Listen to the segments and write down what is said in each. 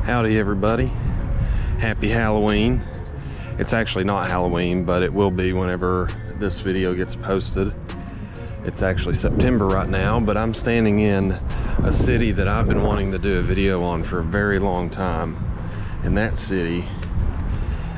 Howdy everybody, happy Halloween. It's actually not Halloween, but it will be whenever this video gets posted. It's actually September right now, but I'm standing in a city that I've been wanting to do a video on for a very long time, and that city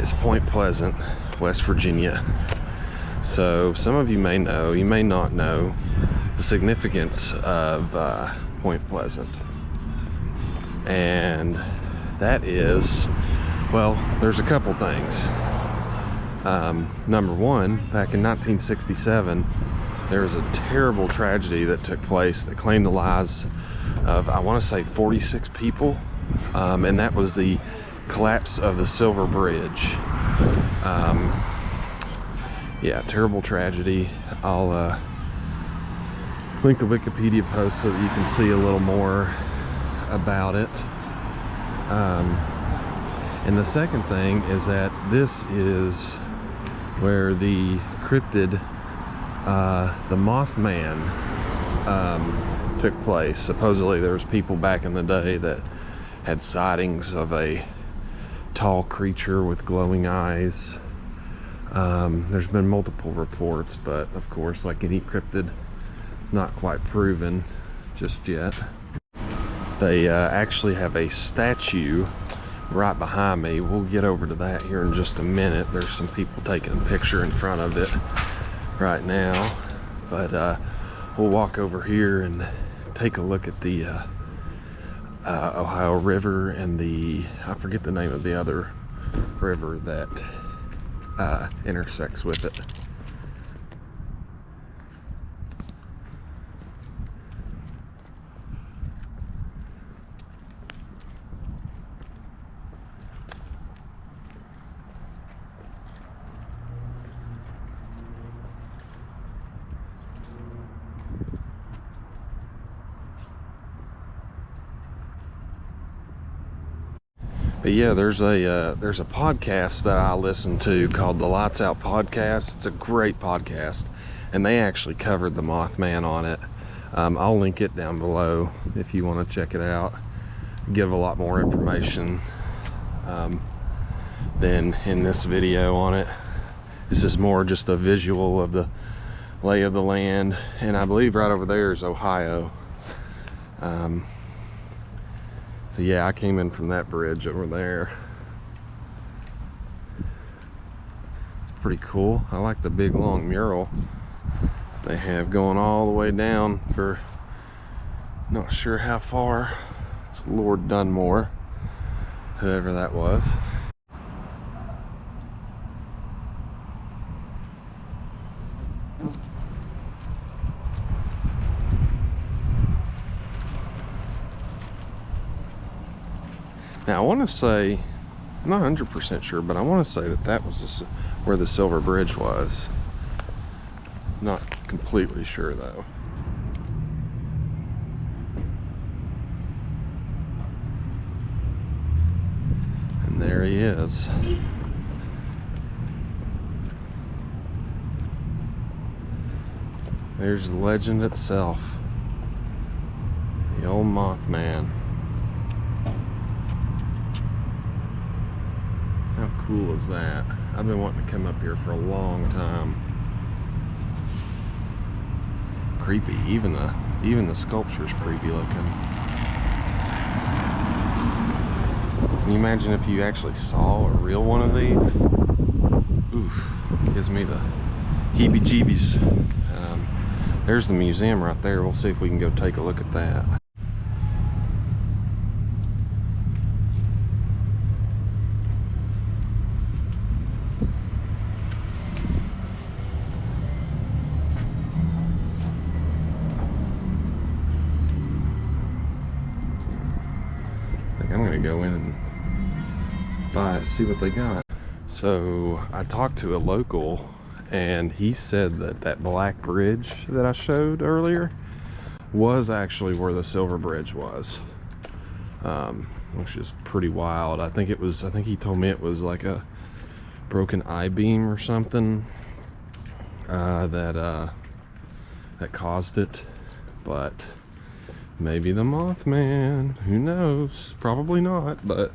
is Point Pleasant, West Virginia. So some of you may know, you may not know the significance of Point Pleasant, and that is, well, there's a couple things. Number one, back in 1967, there was a terrible tragedy that took place that claimed the lives of, I want to say, 46 people, and that was the collapse of the Silver Bridge. Yeah, terrible tragedy. I'll link the Wikipedia post so that you can see a little more about it. And the second thing is that this is where the cryptid, the Mothman, took place. Supposedly there was people back in the day that had sightings of a tall creature with glowing eyes. There's been multiple reports, but of course, like any cryptid, not quite proven just yet. They actually have a statue right behind me. We'll get over to that here in just a minute. There's some people taking a picture in front of it right now, but we'll walk over here and take a look at the Ohio River and the, I forget the name of the other river that intersects with it. But yeah, there's a podcast that I listen to called the Lights Out Podcast. It's a great podcast, and they actually covered the Mothman on it. I'll link it down below if you want to check it out. Give a lot more information than in this video on it. This is more just a visual of the lay of the land, and I believe right over there is Ohio. So yeah, I came in from that bridge over there. It's pretty cool. I like the big long mural they have going all the way down for not sure how far. It's Lord Dunmore, whoever that was. Now I want to say, I'm not 100% sure, but I want to say that that was where the Silver Bridge was. Not completely sure though. And there he is. There's the legend itself. The old Mothman. How cool is that? I've been wanting to come up here for a long time. Creepy. Even the sculpture's creepy looking. Can you imagine if you actually saw a real one of these? Oof, gives me the heebie-jeebies. There's the museum right there. We'll see if we can go take a look at that. I'm gonna go in and buy it, see what they got. So I talked to a local, and he said that that black bridge that I showed earlier was actually where the Silver Bridge was, which is pretty wild. I think he told me it was like a broken I-beam or something that caused it, but maybe the Mothman. Who knows? Probably not, but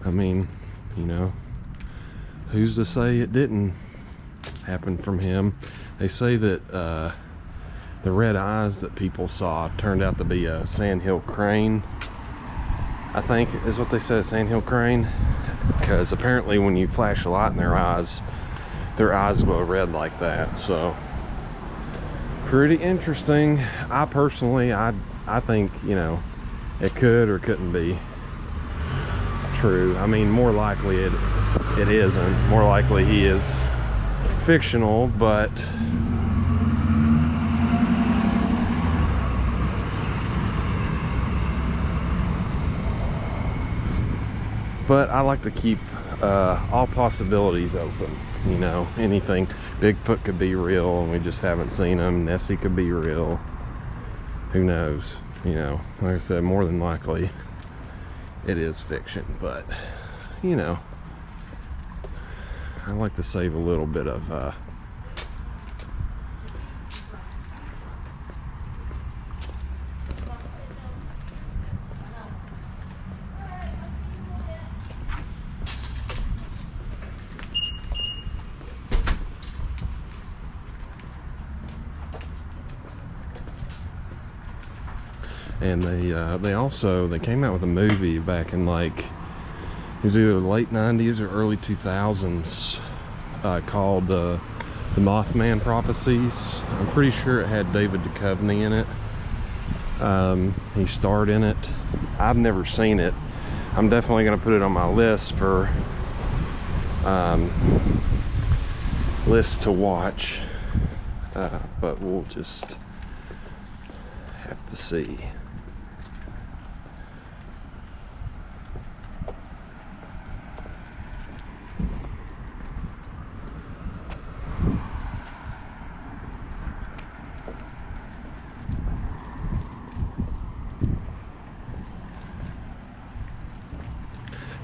I mean, you know, who's to say it didn't happen from him? They say that the red eyes that people saw turned out to be a sandhill crane, I think is what they said, sandhill crane, because apparently when you flash a light in their eyes glow red like that. So pretty interesting. I personally, I think, you know, it could or couldn't be true. I mean, more likely it isn't. More likely he is fictional, but I like to keep all possibilities open. You know, anything. Bigfoot could be real and we just haven't seen him. Nessie could be real. Who knows? You know, like I said, more than likely it is fiction, but you know, I like to save a little bit of and they came out with a movie back in like, it was either late 90s or early 2000s, called the Mothman Prophecies. I'm pretty sure it had David Duchovny in it. He starred in it. I've never seen it. I'm definitely going to put it on my list for list to watch, but we'll just have to see.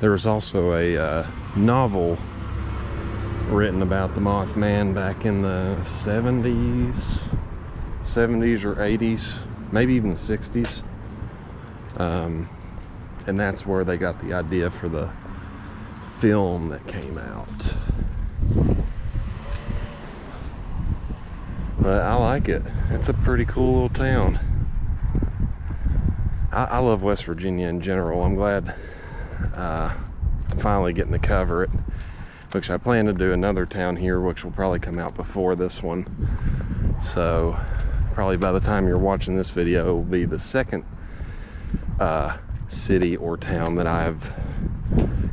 There was also a novel written about the Mothman back in the 70s or 80s, maybe even the 60s. And that's where they got the idea for the film that came out. But I like it. It's a pretty cool little town. I love West Virginia in general. I'm glad I'm finally getting to cover it, which I plan to do another town here, which will probably come out before this one. So probably by the time you're watching this video, it will be the second city or town that I've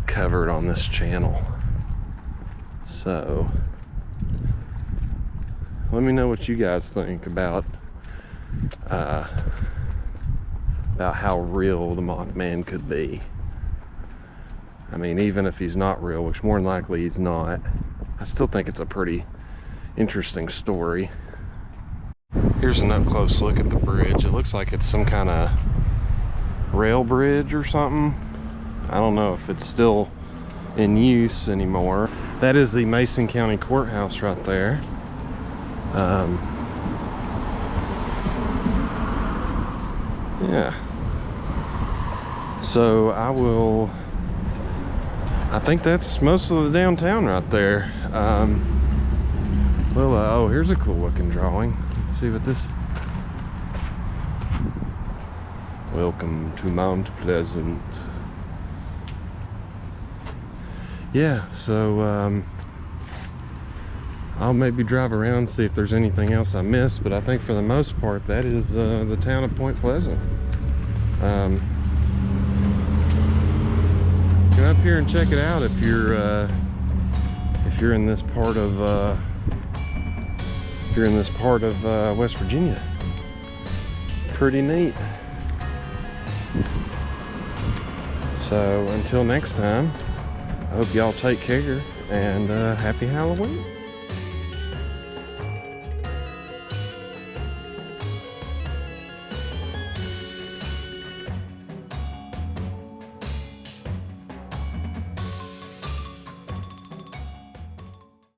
covered on this channel. So let me know what you guys think about how real the Mothman could be. I mean, even if he's not real, which more than likely he's not, I still think it's a pretty interesting story. Here's an up-close look at the bridge. It looks like it's some kind of rail bridge or something. I don't know if it's still in use anymore. That is the Mason County Courthouse right there. Yeah. So I think that's most of the downtown right there. Well, oh, here's a cool looking drawing. Let's see what this. Welcome to Mount Pleasant. Yeah, so I'll maybe drive around, see if there's anything else I missed, but I think for the most part that is the town of Point Pleasant. Come up here and check it out if you're in this part of West Virginia. Pretty neat. So until next time, I hope y'all take care and happy Halloween.